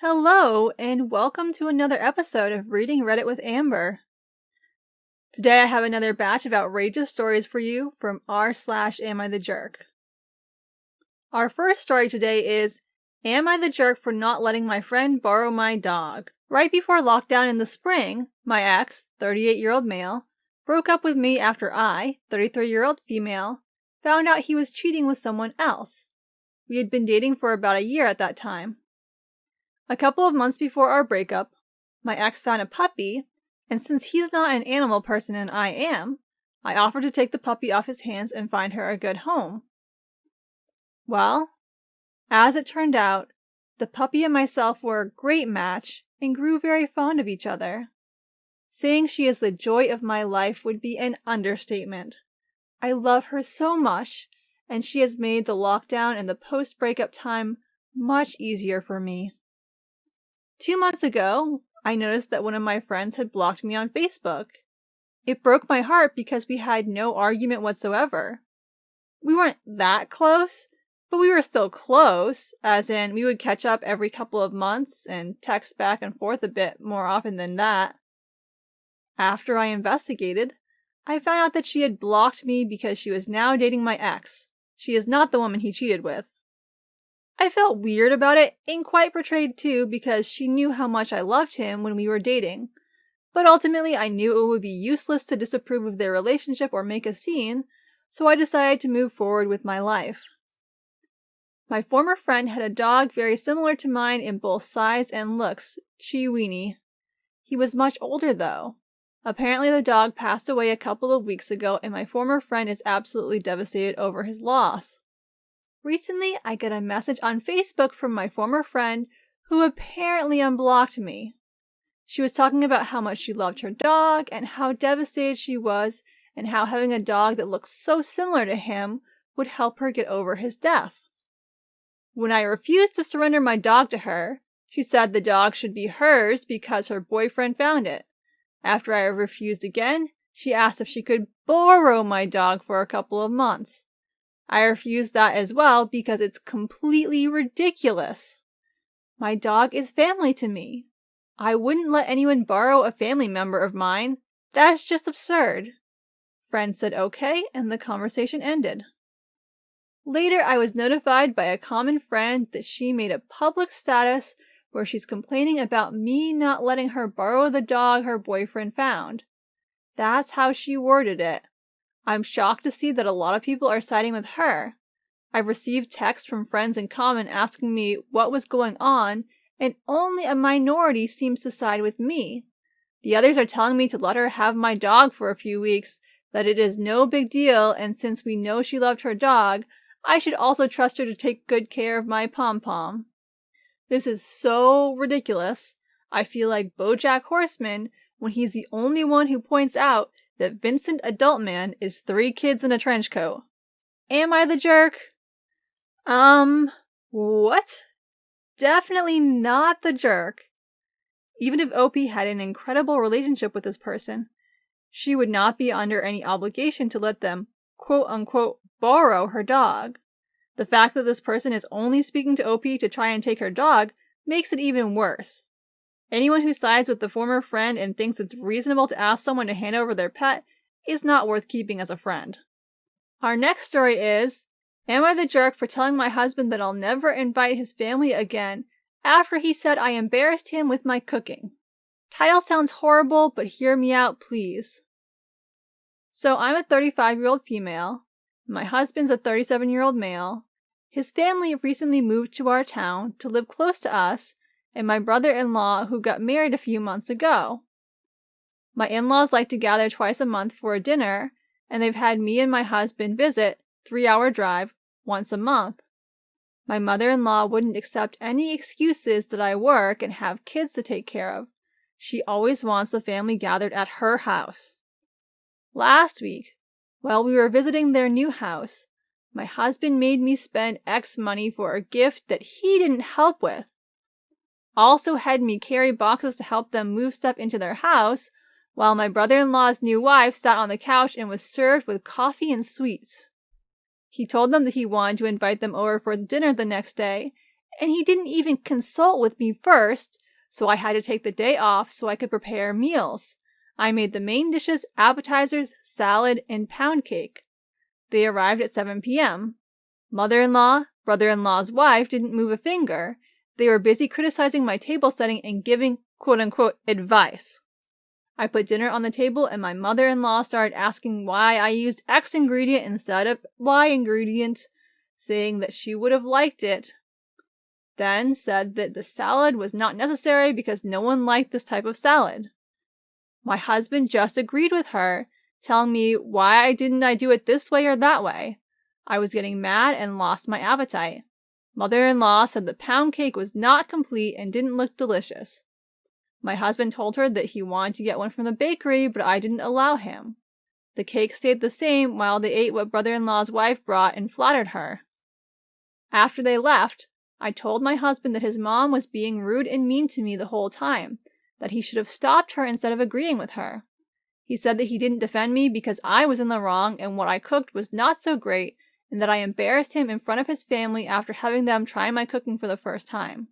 Hello, and welcome to another episode of Reading Reddit with Amber. Today I have another batch of outrageous stories for you from r/Am I the Jerk. Our first story today is, Am I the jerk for not letting my friend borrow my dog? Right before lockdown in the spring, my ex, 38-year-old male, broke up with me after I, 33-year-old female, found out he was cheating with someone else. We had been dating for about a year at that time. A couple of months before our breakup, my ex found a puppy, and since he's not an animal person and I am, I offered to take the puppy off his hands and find her a good home. Well, as it turned out, the puppy and myself were a great match and grew very fond of each other. Saying she is the joy of my life would be an understatement. I love her so much, and she has made the lockdown and the post-breakup time much easier for me. 2 months ago, I noticed that one of my friends had blocked me on Facebook. It broke my heart because we had no argument whatsoever. We weren't that close, but we were still close, as in we would catch up every couple of months and text back and forth a bit more often than that. After I investigated, I found out that she had blocked me because she was now dating my ex. She is not the woman he cheated with. I felt weird about it and quite betrayed too because she knew how much I loved him when we were dating. But ultimately I knew it would be useless to disapprove of their relationship or make a scene, so I decided to move forward with my life. My former friend had a dog very similar to mine in both size and looks, Chi-Weenie. He was much older though. Apparently the dog passed away a couple of weeks ago and my former friend is absolutely devastated over his loss. Recently, I got a message on Facebook from my former friend who apparently unblocked me. She was talking about how much she loved her dog and how devastated she was and how having a dog that looks so similar to him would help her get over his death. When I refused to surrender my dog to her, she said the dog should be hers because her boyfriend found it. After I refused again, she asked if she could borrow my dog for a couple of months. I refused that as well because it's completely ridiculous. My dog is family to me. I wouldn't let anyone borrow a family member of mine. That's just absurd. Friend said okay, and the conversation ended. Later, I was notified by a common friend that she made a public status where she's complaining about me not letting her borrow the dog her boyfriend found. That's how she worded it. I'm shocked to see that a lot of people are siding with her. I've received texts from friends in common asking me what was going on, and only a minority seems to side with me. The others are telling me to let her have my dog for a few weeks, that it is no big deal, and since we know she loved her dog, I should also trust her to take good care of my pom-pom. This is so ridiculous. I feel like BoJack Horseman when he's the only one who points out that Vincent Adult Man is 3 kids in a trench coat. Am I the jerk? What? Definitely not the jerk. Even if OP had an incredible relationship with this person, she would not be under any obligation to let them, quote-unquote, borrow her dog. The fact that this person is only speaking to OP to try and take her dog makes it even worse. Anyone who sides with the former friend and thinks it's reasonable to ask someone to hand over their pet is not worth keeping as a friend. Our next story is, Am I the jerk for telling my husband that I'll never invite his family again after he said I embarrassed him with my cooking? Title sounds horrible, but hear me out, please. So I'm a 35-year-old female. My husband's a 37-year-old male. His family recently moved to our town to live close to us, and my brother-in-law who got married a few months ago. My in-laws like to gather twice a month for a dinner, and they've had me and my husband visit, 3-hour drive, once a month. My mother-in-law wouldn't accept any excuses that I work and have kids to take care of. She always wants the family gathered at her house. Last week, while we were visiting their new house, my husband made me spend X money for a gift that he didn't help with. Also had me carry boxes to help them move stuff into their house, while my brother-in-law's new wife sat on the couch and was served with coffee and sweets. He told them that he wanted to invite them over for dinner the next day, And he didn't even consult with me first, so I had to take the day off so I could prepare meals. I made the main dishes, appetizers, salad, and pound cake. They arrived at 7 p.m. Mother-in-law, brother-in-law's wife didn't move a finger. They were busy criticizing my table setting and giving quote-unquote advice. I put dinner on the table and my mother-in-law started asking why I used X ingredient instead of Y ingredient, saying that she would have liked it. Then said that the salad was not necessary because no one liked this type of salad. My husband just agreed with her, telling me why didn't I do it this way or that way. I was getting mad and lost my appetite. Mother-in-law said the pound cake was not complete and didn't look delicious. My husband told her that he wanted to get one from the bakery, but I didn't allow him. The cake stayed the same while they ate what brother-in-law's wife brought and flattered her. After they left, I told my husband that his mom was being rude and mean to me the whole time, that he should have stopped her instead of agreeing with her. He said that he didn't defend me because I was in the wrong and what I cooked was not so great, and that I embarrassed him in front of his family after having them try my cooking for the first time.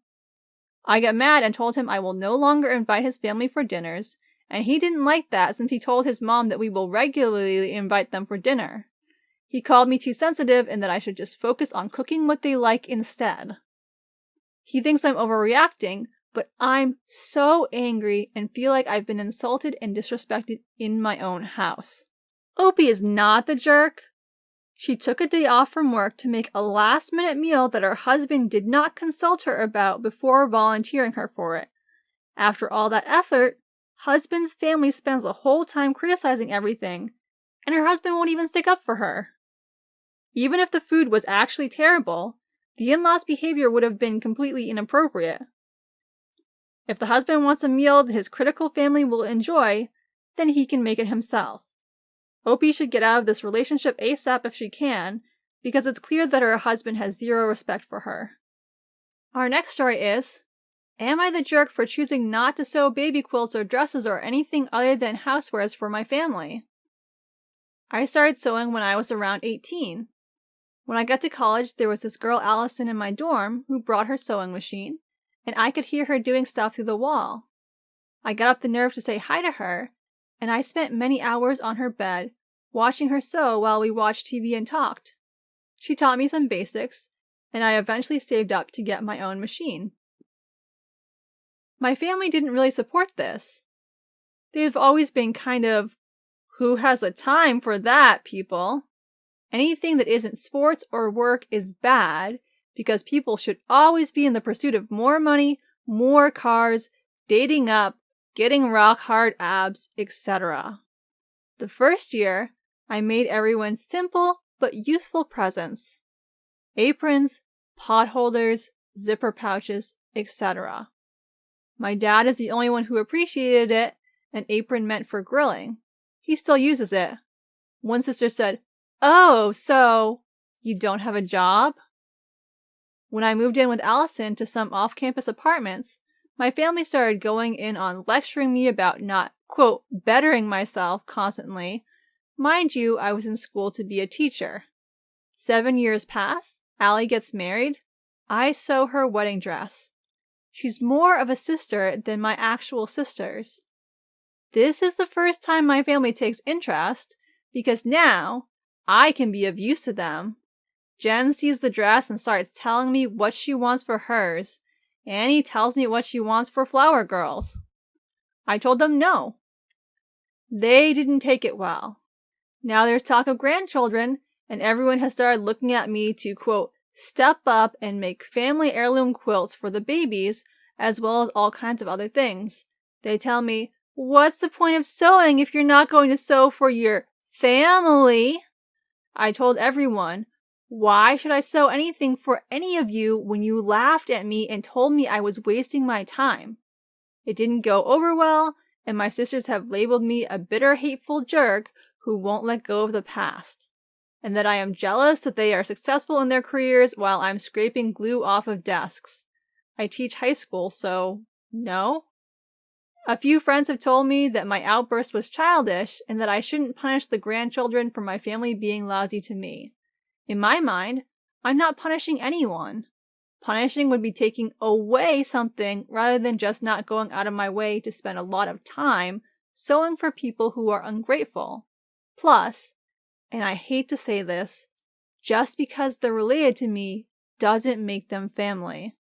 I got mad and told him I will no longer invite his family for dinners, and he didn't like that since he told his mom that we will regularly invite them for dinner. He called me too sensitive and that I should just focus on cooking what they like instead. He thinks I'm overreacting, but I'm so angry and feel like I've been insulted and disrespected in my own house. Opie is not the jerk. She took a day off from work to make a last-minute meal that her husband did not consult her about before volunteering her for it. After all that effort, husband's family spends the whole time criticizing everything, and her husband won't even stick up for her. Even if the food was actually terrible, the in-laws' behavior would have been completely inappropriate. If the husband wants a meal that his critical family will enjoy, then he can make it himself. Opie should get out of this relationship ASAP if she can, because it's clear that her husband has zero respect for her. Our next story is, am I the jerk for choosing not to sew baby quilts or dresses or anything other than housewares for my family? I started sewing when I was around 18. When I got to college, there was this girl Allison in my dorm who brought her sewing machine, and I could hear her doing stuff through the wall. I got up the nerve to say hi to her, and I spent many hours on her bed, watching her sew while we watched TV and talked. She taught me some basics, and I eventually saved up to get my own machine. My family didn't really support this. They've always been kind of, who has the time for that, people? Anything that isn't sports or work is bad, because people should always be in the pursuit of more money, more cars, dating up, getting rock-hard abs, etc. The first year, I made everyone simple but useful presents. Aprons, pot holders, zipper pouches, etc. My dad is the only one who appreciated it. An apron meant for grilling. He still uses it. One sister said, "Oh, so you don't have a job?" When I moved in with Allison to some off-campus apartments, my family started going in on lecturing me about not, quote, bettering myself constantly. Mind you, I was in school to be a teacher. 7 years pass, Allie gets married. I sew her wedding dress. She's more of a sister than my actual sisters. This is the first time my family takes interest, because now I can be of use to them. Jen sees the dress and starts telling me what she wants for hers. Annie tells me what she wants for Flower Girls. I told them no. They didn't take it well. Now there's talk of grandchildren, and everyone has started looking at me to, quote, step up and make family heirloom quilts for the babies, as well as all kinds of other things. They tell me, what's the point of sewing if you're not going to sew for your family? I told everyone, why should I sew anything for any of you when you laughed at me and told me I was wasting my time? It didn't go over well, and my sisters have labeled me a bitter, hateful jerk who won't let go of the past, and that I am jealous that they are successful in their careers while I'm scraping glue off of desks. I teach high school, so no. A few friends have told me that my outburst was childish and that I shouldn't punish the grandchildren for my family being lousy to me. In my mind, I'm not punishing anyone. Punishing would be taking away something rather than just not going out of my way to spend a lot of time sewing for people who are ungrateful. Plus, and I hate to say this, just because they're related to me doesn't make them family.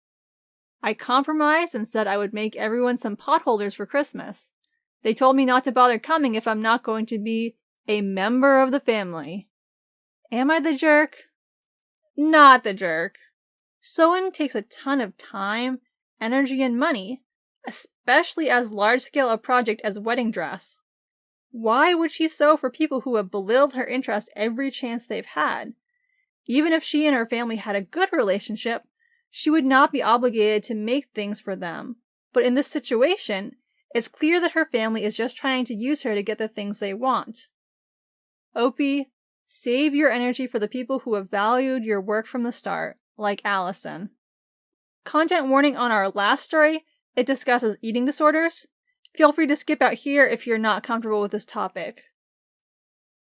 I compromised and said I would make everyone some potholders for Christmas. They told me not to bother coming if I'm not going to be a member of the family. Am I the jerk? Not the jerk. Sewing takes a ton of time, energy, and money, especially as large-scale a project as wedding dress. Why would she sew for people who have belittled her interest every chance they've had? Even if she and her family had a good relationship, she would not be obligated to make things for them. But in this situation, it's clear that her family is just trying to use her to get the things they want. Opie, save your energy for the people who have valued your work from the start, like Allison. Content warning on our last story, it discusses eating disorders. Feel free to skip out here if you're not comfortable with this topic.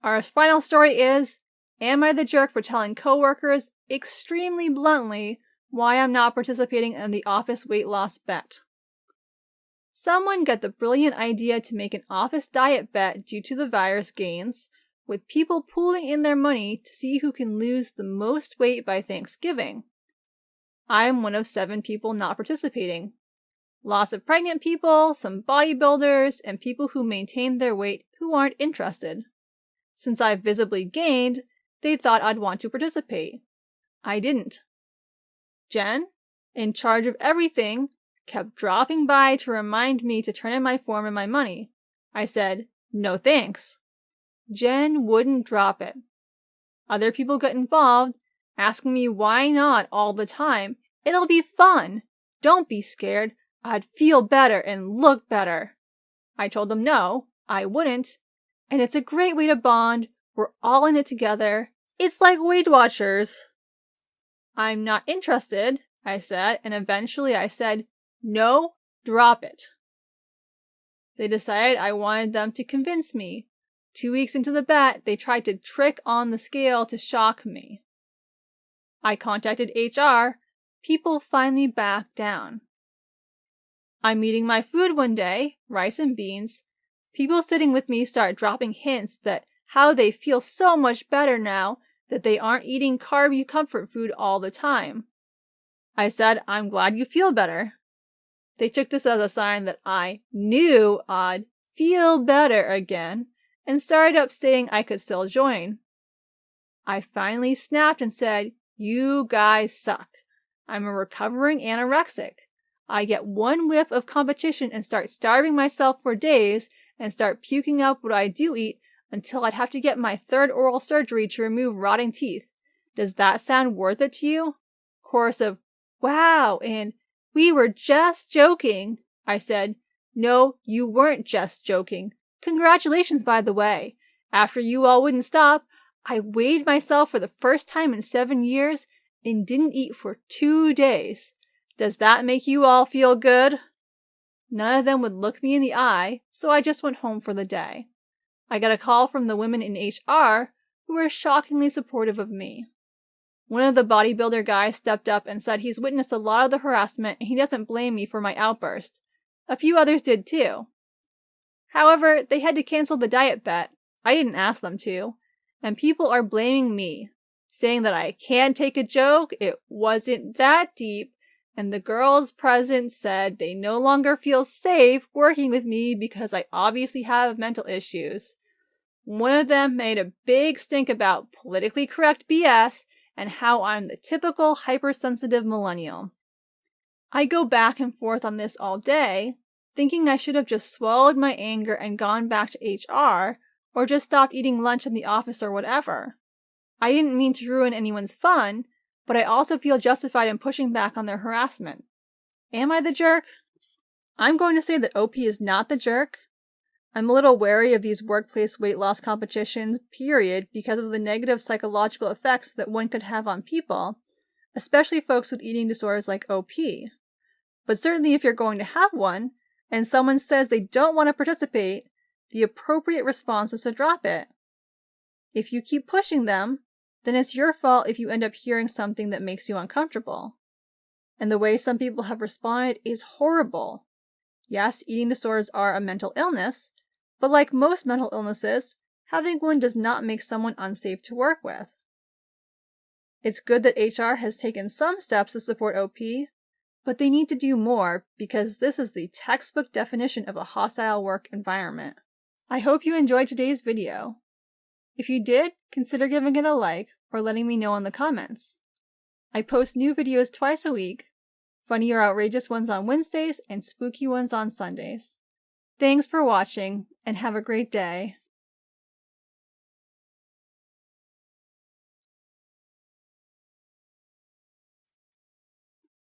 Our final story is, am I the jerk for telling coworkers extremely bluntly why I'm not participating in the office weight loss bet? Someone got the brilliant idea to make an office diet bet due to the virus gains, with people pooling in their money to see who can lose the most weight by Thanksgiving. I'm one of 7 people not participating. Lots of pregnant people, some bodybuilders, and people who maintain their weight who aren't interested. Since I've visibly gained, they thought I'd want to participate. I didn't. Jen, in charge of everything, kept dropping by to remind me to turn in my form and my money. I said, no thanks. Jen wouldn't drop it. Other people got involved, asking me why not all the time. It'll be fun. Don't be scared. I'd feel better and look better. I told them no, I wouldn't. And it's a great way to bond. We're all in it together. It's like Weight Watchers. I'm not interested, I said, and eventually I said, no, drop it. They decided I wanted them to convince me. 2 weeks into the bet, they tried to trick on the scale to shock me. I contacted HR. People finally backed down. I'm eating my food one day, rice and beans. People sitting with me start dropping hints that how they feel so much better now that they aren't eating carby comfort food all the time. I said, I'm glad you feel better. They took this as a sign that I knew I'd feel better again and started up saying I could still join. I finally snapped and said, you guys suck. I'm a recovering anorexic. I get one whiff of competition and start starving myself for days and start puking up what I do eat until I'd have to get my 3rd oral surgery to remove rotting teeth. Does that sound worth it to you? Chorus of, wow, and we were just joking. I said, no, you weren't just joking. Congratulations, by the way. After you all wouldn't stop, I weighed myself for the first time in 7 years and didn't eat for 2 days. Does that make you all feel good? None of them would look me in the eye, so I just went home for the day. I got a call from the women in HR who were shockingly supportive of me. One of the bodybuilder guys stepped up and said he's witnessed a lot of the harassment and he doesn't blame me for my outburst. A few others did too. However, they had to cancel the diet bet. I didn't ask them to. And people are blaming me, saying that I can't take a joke, it wasn't that deep, and the girls present said they no longer feel safe working with me because I obviously have mental issues. One of them made a big stink about politically correct BS and how I'm the typical hypersensitive millennial. I go back and forth on this all day, thinking I should have just swallowed my anger and gone back to HR, or just stopped eating lunch in the office or whatever. I didn't mean to ruin anyone's fun, but I also feel justified in pushing back on their harassment. Am I the jerk? I'm going to say that OP is not the jerk. I'm a little wary of these workplace weight loss competitions, period, because of the negative psychological effects that one could have on people, especially folks with eating disorders like OP. But certainly if you're going to have one, and someone says they don't want to participate, the appropriate response is to drop it. If you keep pushing them, then it's your fault if you end up hearing something that makes you uncomfortable. and the way some people have responded is horrible. Yes, eating disorders are a mental illness, but like most mental illnesses, having one does not make someone unsafe to work with. It's good that HR has taken some steps to support OP, but they need to do more because this is the textbook definition of a hostile work environment. I hope you enjoyed today's video. If you did, consider giving it a like or letting me know in the comments. I post new videos twice a week, funny or outrageous ones on Wednesdays and spooky ones on Sundays. Thanks for watching and have a great day.